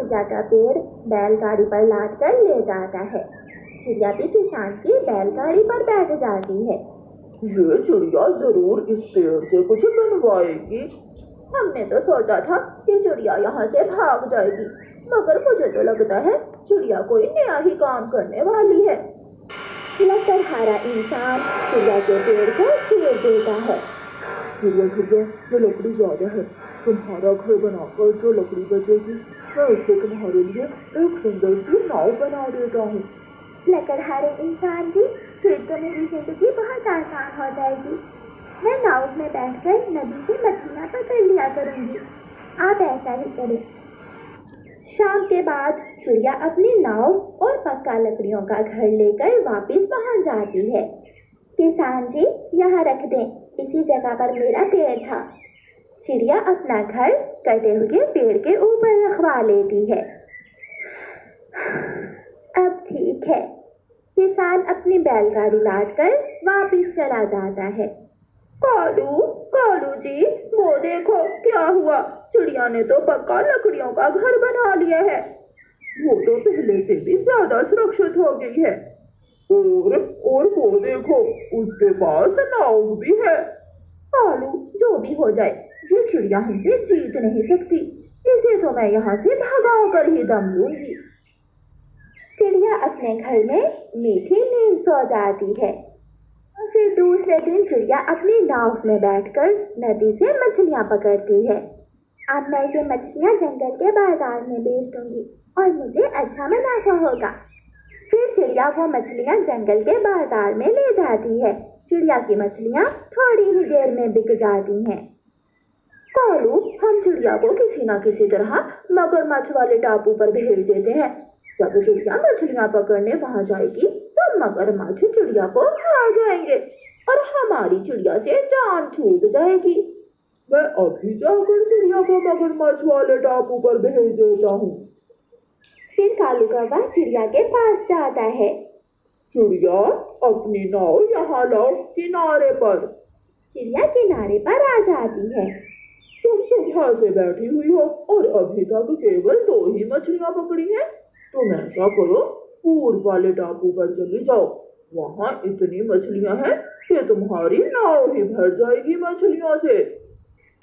चिड़िया का पेड़ बैलगाड़ी पर लाद कर ले जाता है। चिड़िया भी किसान की बैलगाड़ी पर बैठ जाती है। ये चिड़िया जरूर इस पेड़ से कुछ बनवाएगी। हमने तो सोचा था कि चिड़िया यहाँ से भाग जाएगी, मगर मुझे तो लगता है चिड़िया कोई नया ही काम करने वाली है। लकड़हारा इंसान चिड़िया के पेड़ को चीर देता है। चिड़िया ये लकड़ी ज्यादा है, तुम्हारा घर बनाकर जो लकड़ी बचेगी मैं उससे तुम्हारे लिए एक सुंदर सी नाव बना देता हूँ। लकड़हारे इंसान जी, फिर तो मेरी जिंदगी बहुत आसान हो जाएगी। मैं नाव में बैठकर नदी से मछलियाँ पकड़ लिया करूँगी। आप ऐसा ही करें। शाम के बाद चिड़िया अपनी नाव और पक्का लकड़ियों का घर लेकर वापस पहुँच जाती है। किसान जी, यहाँ रख दें, इसी जगह पर मेरा पेड़ था। चिड़िया अपना घर कटे हुए पेड़ के ऊपर रखवा लेती है। अब ठीक है। किसान अपनी बैलगाड़ी लादकर वापस चला जाता है। कालू जी, वो देखो क्या हुआ, चिड़िया ने तो पक्का लकड़ियों का घर बना लिया है। वो तो पहले से भी ज्यादा सुरक्षित हो गई है। और वो देखो, उसके पास नाव भी है। कालू, जो भी हो जाए, ये चिड़िया हमसे जीत नहीं सकती। इसे तो मैं यहाँ से भगा कर ही दम लूंगी। चिड़िया अपने घर में मीठी नींद सो जाती है। फिर दूसरे दिन चिड़िया अपनी नाव में बैठकर नदी से मछलियाँ पकड़ती है। अब मैं ये मछलियाँ जंगल के बाजार में बेच दूंगी और मुझे अच्छा मुनाफा होगा। फिर चिड़िया वो मछलियाँ जंगल के बाजार में ले जाती है। चिड़िया की मछलियाँ थोड़ी ही देर में बिक जाती हैं। कालू, हम चिड़िया को किसी न किसी तरह मगरमच्छ वाले टापू पर भेज देते हैं। जब चिड़िया मछलियाँ पकड़ने वहां जाएगी तो मगरमच्छ चिड़िया को खा जाएंगे और हमारी चिड़िया से जान छूट जाएगी। मैं अभी जाकर चिड़िया को मगरमच्छ वाले टापू पर भेज देता हूँ। फिर कालू कौवा चिड़िया के पास जाता है। चिड़िया, अपनी नाव यहाँ लाओ, किनारे पर। चिड़िया किनारे पर आ जाती है। तुम सुबह से बैठी हुई हो और अभी तक केवल 2 ही मछलियाँ पकड़ी हैं। तुम ऐसा करो, पूर्व वाले टापू पर चली जाओ। वहाँ इतनी मछलियाँ हैं कि तुम्हारी नाव ही भर जाएगी मछलियों से।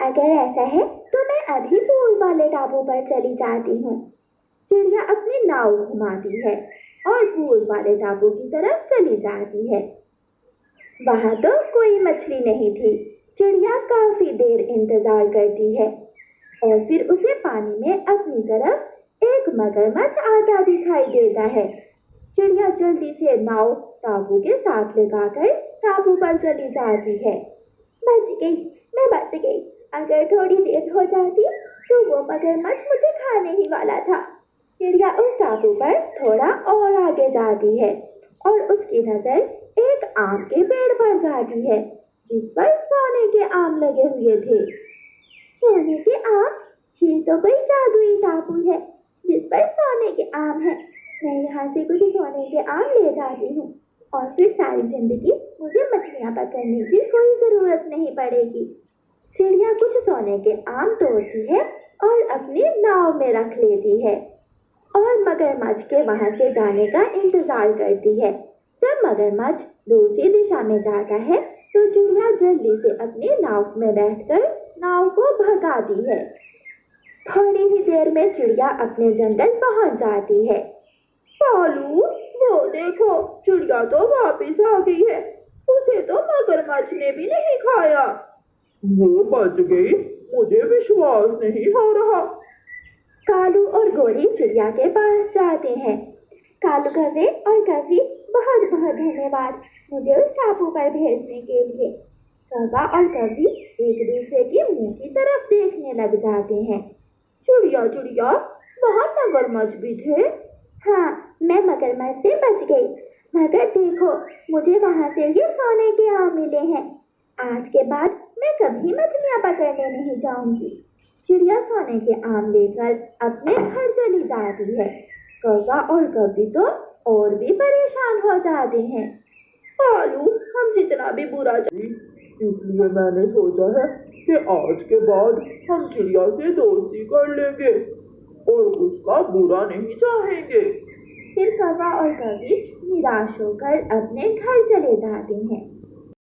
अगर ऐसा है तो मैं अभी पूर्व वाले टापू पर चली जाती हूँ। चिड़िया अपनी नाव घुमाती है और पूर्व वाले टापू की तरफ चली जाती है। वहाँ तो कोई मछली नहीं थी। चिड़िया काफी देर इंतजार करती है और फिर उसे पानी में अपनी तरफ एक मगरमच्छ आता दिखाई देता है। चिड़िया जल्दी से नाव टापू के साथ लगाकर टापू पर चली जाती है। बच गई, मैं बच गई। अगर थोड़ी देर हो जाती तो वो मगरमच्छ मुझे खाने ही वाला था। चिड़िया उस टापू पर थोड़ा और आगे जाती है और उसकी नजर एक आम के पेड़ पर जाती है जिस पर सोने के आम लगे हुए थे। सोने के आम? ये तो कोई जादुई टापू है जिस पर सोने के आम है। मैं यहाँ से कुछ सोने के आम ले जाती हूँ और फिर सारी जिंदगी मुझे मछलियाँ पकड़ने की कोई जरूरत नहीं पड़ेगी। चिड़िया कुछ सोने के आम तोड़ती है और अपनी नाव में रख लेती है और मगरमच्छ के वहां से जाने का इंतजार करती है। जब मगरमच्छ दूसरी दिशा में जाता है तो चिड़िया जल्दी से अपनी नाव में बैठकर नाव को भगाती है। थोड़ी ही देर में चिड़िया अपने जंगल पहुंच जाती है। कालू, वो देखो, चिड़िया तो वापस आ गई है। उसे तो मगरमच्छ ने भी नहीं खाया। वो बच गई, मुझे विश्वास नहीं हो रहा। कालू और गोरी चिड़िया के पास जाते हैं। कालू कौवे और कौवी, बहुत बहुत धन्यवाद मुझे उस टापू पर भेजने के लिए। कौवा और कौवी एक दूसरे की मुंह की तरफ देखने लग जाते हैं। चिड़िया, वहाँ मगरमच्छ भी थे। हाँ, मैं मगरमच्छ से बच गई, मगर देखो मुझे वहाँ से ये सोने के आम मिले हैं। आज के बाद मैं कभी मछलियाँ पकड़ने नहीं जाऊंगी। चिड़िया सोने के आम लेकर अपने घर चली जाती है। कौवा और कौवी तो और भी परेशान हो जाते हैं। कालू, हम जितना भी बुरा इसलिए मैंने सोचा है कि आज के बाद हम चिड़िया से दोस्ती कर लेंगे और उसका बुरा नहीं चाहेंगे। फिर कौवा और कौवी निराश होकर अपने घर चले जाते हैं।